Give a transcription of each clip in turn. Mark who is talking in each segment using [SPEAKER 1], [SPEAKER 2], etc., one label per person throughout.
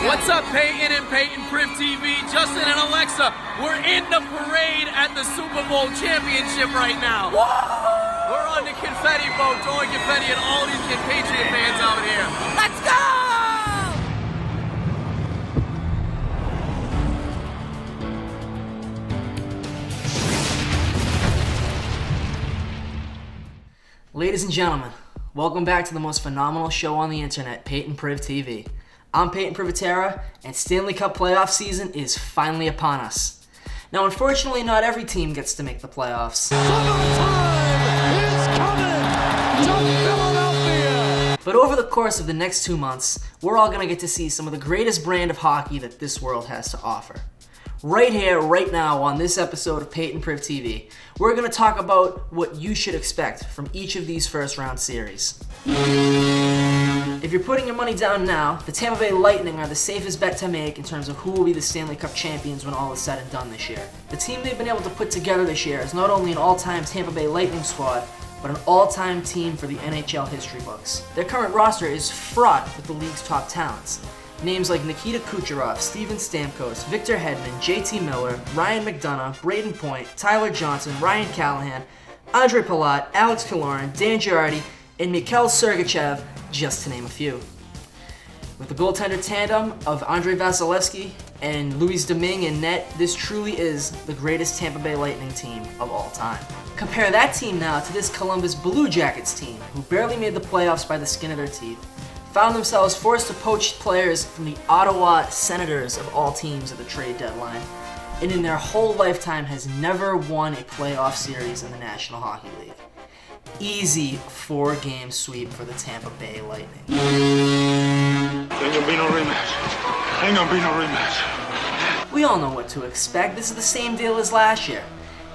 [SPEAKER 1] What's up, Payton and P8N Priv TV? Justin and Alexa, we're in the parade at the Super Bowl championship right now. Whoa! We're on the confetti boat, throwing confetti at all these Patriot fans out here. Let's go!
[SPEAKER 2] Ladies and gentlemen, welcome back to the most phenomenal show on the internet, P8N Priv TV. I'm Payton Privitera, and Stanley Cup playoff season is finally upon us. Now, unfortunately, not every team gets to make the playoffs.
[SPEAKER 3] Summertime is coming to Philadelphia!
[SPEAKER 2] But over the course of the next 2 months, we're all going to get to see some of the greatest brand of hockey that this world has to offer. Right here, right now, on this episode of P8N Priv TV, we're going to talk about what you should expect from each of these first-round series. If you're putting your money down now, the Tampa Bay Lightning are the safest bet to make in terms of who will be the Stanley Cup champions when all is said and done this year. The team they've been able to put together this year is not only an all-time Tampa Bay Lightning squad, but an all-time team for the NHL history books. Their current roster is fraught with the league's top talents. Names like Nikita Kucherov, Steven Stamkos, Victor Hedman, JT Miller, Ryan McDonough, Brayden Point, Tyler Johnson, Ryan Callahan, Andre Palat, Alex Killorn, Dan Girardi, and Mikhail Sergachev, just to name a few. With the goaltender tandem of Andrei Vasilevsky and Louis Domingue in net, this truly is the greatest Tampa Bay Lightning team of all time. Compare that team now to this Columbus Blue Jackets team, who barely made the playoffs by the skin of their teeth, found themselves forced to poach players from the Ottawa Senators of all teams at the trade deadline, and in their whole lifetime has never won a playoff series in the National Hockey League. Easy 4-game sweep for the Tampa Bay Lightning.
[SPEAKER 4] Ain't gonna be no rematch. Ain't gonna be no rematch.
[SPEAKER 2] We all know what to expect. This is the same deal as last year.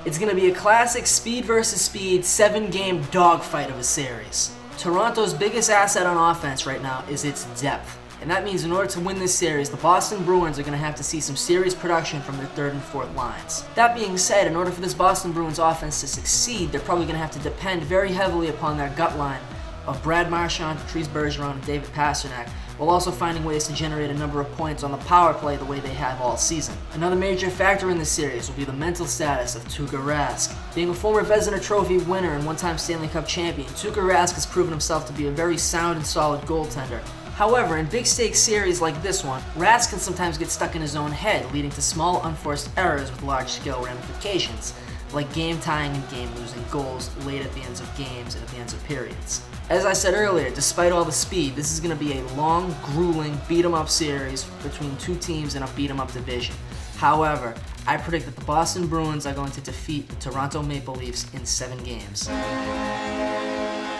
[SPEAKER 2] It's gonna be a classic speed versus speed 7-game dogfight of a series. Toronto's biggest asset on offense right now is its depth. And that means in order to win this series, the Boston Bruins are going to have to see some serious production from their third and fourth lines. That being said, in order for this Boston Bruins offense to succeed, they're probably going to have to depend very heavily upon their gut line of Brad Marchand, Patrice Bergeron, and David Pastrnak, while also finding ways to generate a number of points on the power play the way they have all season. Another major factor in this series will be the mental status of Tuukka Rask. Being a former Vezina Trophy winner and one-time Stanley Cup champion, Tuukka Rask has proven himself to be a very sound and solid goaltender. However, in big stakes series like this one, Rask can sometimes get stuck in his own head, leading to small unforced errors with large-scale ramifications, like game-tying and game-losing goals late at the ends of games and at the ends of periods. As I said earlier, despite all the speed, this is going to be a long, grueling, beat-em-up series between two teams in a beat-em-up division. However, I predict that the Boston Bruins are going to defeat the Toronto Maple Leafs in 7 games.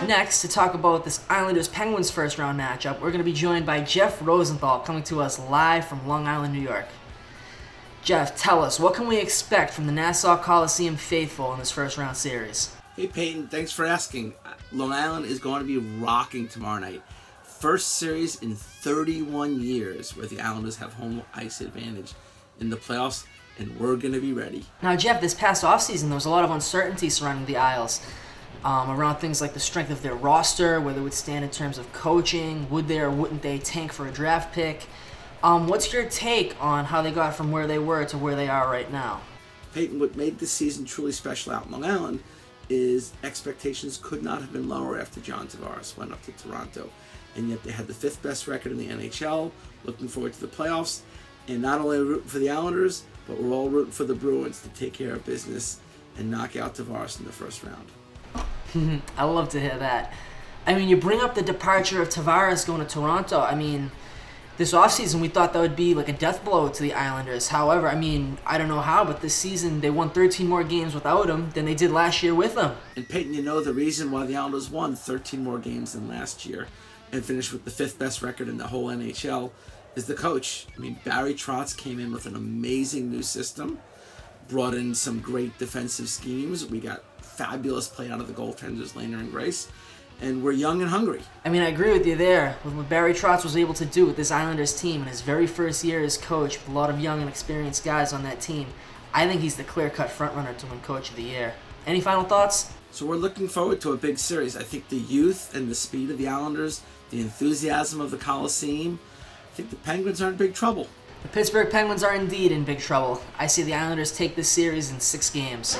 [SPEAKER 2] Next, to talk about this Islanders-Penguins first-round matchup, we're going to be joined by Jeff Rosenthal, coming to us live from Long Island, New York. Jeff, tell us, what can we expect from the Nassau Coliseum faithful in this first-round series?
[SPEAKER 5] Hey Peyton, thanks for asking. Long Island is going to be rocking tomorrow night. First series in 31 years where the Islanders have home ice advantage in the playoffs, and we're going to be ready.
[SPEAKER 2] Now, Jeff, this past offseason, there was a lot of uncertainty surrounding the Isles. Around things like the strength of their roster, where they would stand in terms of coaching, would they or wouldn't they tank for a draft pick? What's your take on how they got from where they were to where they are right now?
[SPEAKER 5] Peyton, what made this season truly special out in Long Island is expectations could not have been lower after John Tavares went up to Toronto. And yet they had the 5th best record in the NHL, looking forward to the playoffs, and not only rooting for the Islanders, but we're all rooting for the Bruins to take care of business and knock out Tavares in the first round.
[SPEAKER 2] I love to hear that. I mean, you bring up the departure of Tavares going to Toronto. I mean, this offseason we thought that would be like a death blow to the Islanders. However, I mean, I don't know how, but this season they won 13 more games without him than they did last year with him.
[SPEAKER 5] And Peyton, you know the reason why the Islanders won 13 more games than last year and finished with the 5th best record in the whole NHL is the coach. I mean, Barry Trotz came in with an amazing new system, brought in some great defensive schemes. We got fabulous play out of the goaltenders, Lehner and Grace, and we're young and hungry.
[SPEAKER 2] I mean, I agree with you there. With what Barry Trotz was able to do with this Islanders team in his very first year as coach, with a lot of young and experienced guys on that team, I think he's the clear-cut frontrunner to win Coach of the Year. Any final thoughts?
[SPEAKER 5] So we're looking forward to a big series. I think the youth and the speed of the Islanders, the enthusiasm of the Coliseum, think the Penguins are in big trouble.
[SPEAKER 2] The Pittsburgh Penguins are indeed in big trouble. I see the Islanders take this series in 6 games.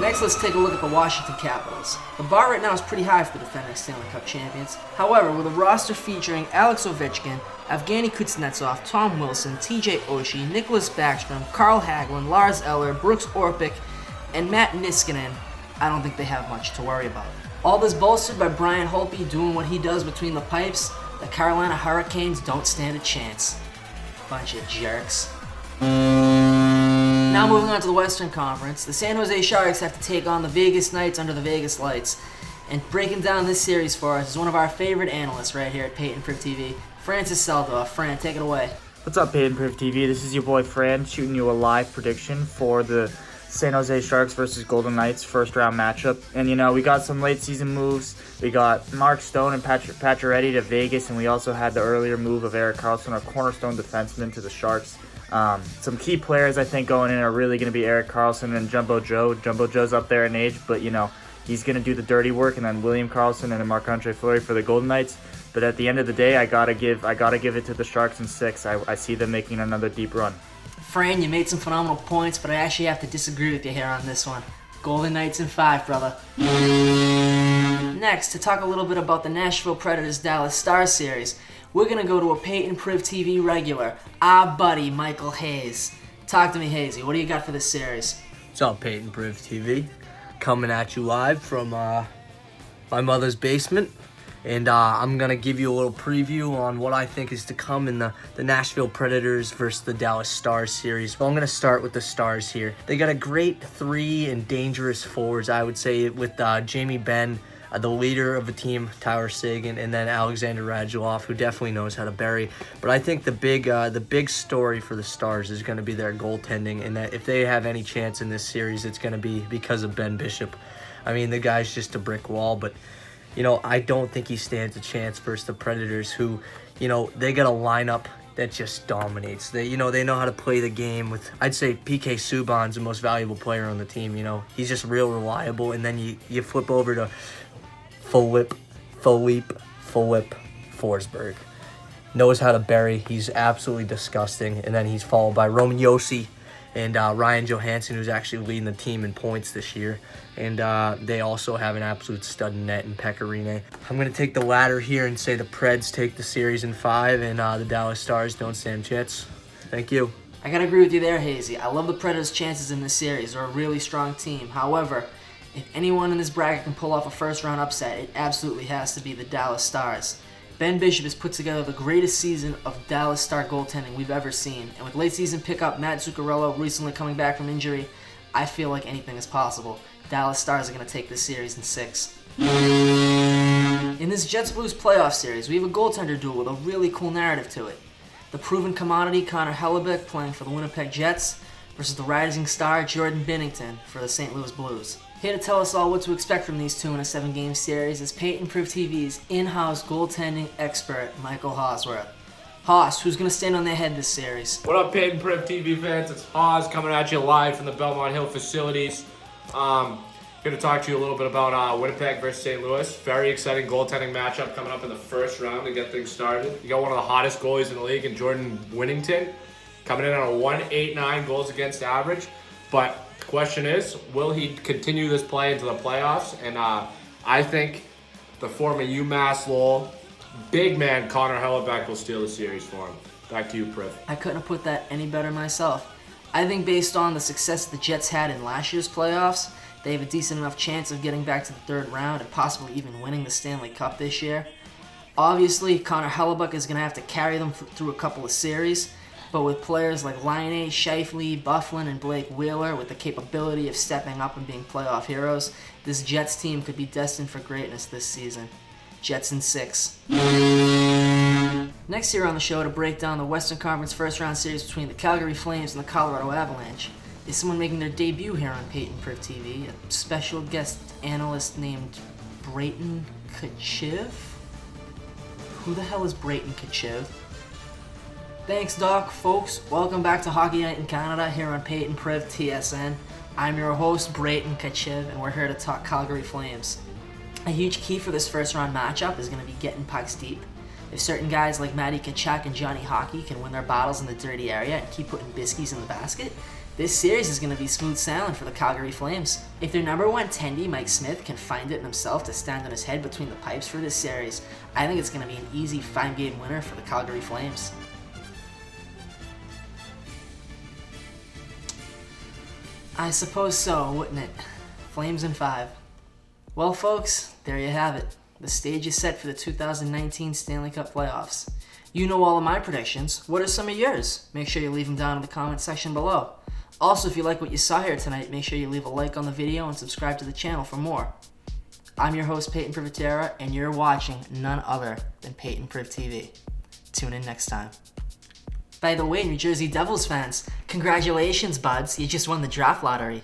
[SPEAKER 2] Next, let's take a look at the Washington Capitals. The bar right now is pretty high for the defending Stanley Cup champions. However, with a roster featuring Alex Ovechkin, Evgeny Kuznetsov, Tom Wilson, TJ Oshie, Nicholas Backstrom, Carl Hagelin, Lars Eller, Brooks Orpik, and Matt Niskanen, I don't think they have much to worry about. All this bolstered by Brian Holtby doing what he does between the pipes. The Carolina Hurricanes don't stand a chance. Bunch of jerks. Now moving on to the Western Conference, the San Jose Sharks have to take on the Vegas Knights under the Vegas Lights. And breaking down this series for us is one of our favorite analysts right here at P8N Priv TV, Francis Selldorff. Fran, take it away.
[SPEAKER 6] What's up, Payton Priv TV? This is your boy Fran shooting you a live prediction for the San Jose Sharks versus Golden Knights first round matchup. And we got some late season moves. We got Mark Stone and Pacioretty to Vegas, and we also had the earlier move of Erik Karlsson, a cornerstone defenseman, to the Sharks. Some key players I think going in are really going to be Erik Karlsson and Jumbo Joe. Jumbo Joe's up there in age, but he's going to do the dirty work, and then William Karlsson and Marc-Andre Fleury for the Golden Knights. But at the end of the day, I gotta give it to the Sharks in 6. I see them making another deep run.
[SPEAKER 2] Fran, you made some phenomenal points, but I actually have to disagree with you here on this one. Golden Knights in 5, brother. Next, to talk a little bit about the Nashville Predators Dallas Stars series, we're going to go to a P8N Priv TV regular, our buddy Michael Hayes. Talk to me, Hazy. What do you got for this series?
[SPEAKER 1] What's up, Payton Priv TV? Coming at you live from my mother's basement. And I'm going to give you a little preview on what I think is to come in the Nashville Predators versus the Dallas Stars series. Well, I'm going to start with the Stars here. They got a great 3 and dangerous forwards, I would say, with Jamie Benn, the leader of the team, Tyler Seguin, and then Alexander Radulov, who definitely knows how to bury. But I think the big story for the Stars is going to be their goaltending, and that if they have any chance in this series, it's going to be because of Ben Bishop. I mean, the guy's just a brick wall, but I don't think he stands a chance versus the Predators, who, they got a lineup that just dominates. They know how to play the game with, I'd say PK Subban's the most valuable player on the team. He's just real reliable. And then you flip over to Philippe Forsberg. Knows how to bury. He's absolutely disgusting. And then he's followed by Roman Josi and Ryan Johansson, who's actually leading the team in points this year. And they also have an absolute stud in net in Pecorine. I'm going to take the latter here and say the Preds take the series in 5, and the Dallas Stars don't stand a chance. Thank you.
[SPEAKER 2] I got to agree with you there, Hazy. I love the Predators' chances in this series. They're a really strong team. However, if anyone in this bracket can pull off a first-round upset, it absolutely has to be the Dallas Stars. Ben Bishop has put together the greatest season of Dallas Star goaltending we've ever seen. And with late season pickup Matt Zuccarello recently coming back from injury, I feel like anything is possible. Dallas Stars are going to take this series in 6. In this Jets Blues playoff series, we have a goaltender duel with a really cool narrative to it. The proven commodity Connor Hellebuyck playing for the Winnipeg Jets versus the rising star Jordan Binnington for the St. Louis Blues. Here to tell us all what to expect from these two in a 7-game series is P8N Priv TV's in-house goaltending expert, Michael Hauswirth. Haus, who's going to stand on their head this series?
[SPEAKER 7] What up, Payton Priv TV fans? It's Haus coming at you live from the Belmont Hill facilities. Going to talk to you a little bit about Winnipeg versus St. Louis. Very exciting goaltending matchup coming up in the first round to get things started. You got one of the hottest goalies in the league in Jordan Binnington, coming in on a 1.89 goals against average. But the question is, will he continue this play into the playoffs? And I think the former UMass Lowell big man Connor Hellebuyck will steal the series for him. Back to you, Priv.
[SPEAKER 2] I couldn't have put that any better myself. I think based on the success the Jets had in last year's playoffs, they have a decent enough chance of getting back to the third round and possibly even winning the Stanley Cup this year. Obviously, Connor Hellebuyck is going to have to carry them through a couple of series, but with players like Laine, Scheifele, Bufflin, and Blake Wheeler with the capability of stepping up and being playoff heroes, this Jets team could be destined for greatness this season. Jets in 6. Next here on the show to break down the Western Conference first round series between the Calgary Flames and the Colorado Avalanche is someone making their debut here on Payton Priv TV, a special guest analyst named Brayton Tkachiv. Who the hell is Brayton Tkachiv? Thanks, Doc. Folks, welcome back to Hockey Night in Canada here on Payton Priv TSN. I'm your host, Brayton Tkachiv, and we're here to talk Calgary Flames. A huge key for this first round matchup is going to be getting pucks deep. If certain guys like Matty Tkachuk and Johnny Hockey can win their battles in the dirty area and keep putting biscuits in the basket, this series is going to be smooth sailing for the Calgary Flames. If their number one tendy, Mike Smith, can find it in himself to stand on his head between the pipes for this series, I think it's going to be an easy 5-game winner for the Calgary Flames. I suppose so, wouldn't it? Flames in 5. Well, folks, there you have it. The stage is set for the 2019 Stanley Cup playoffs. You know all of my predictions. What are some of yours? Make sure you leave them down in the comment section below. Also, if you like what you saw here tonight, make sure you leave a like on the video and subscribe to the channel for more. I'm your host, Payton Privitera, and you're watching none other than P8N Priv TV. Tune in next time. By the way, New Jersey Devils fans, congratulations, buds. You just won the draft lottery.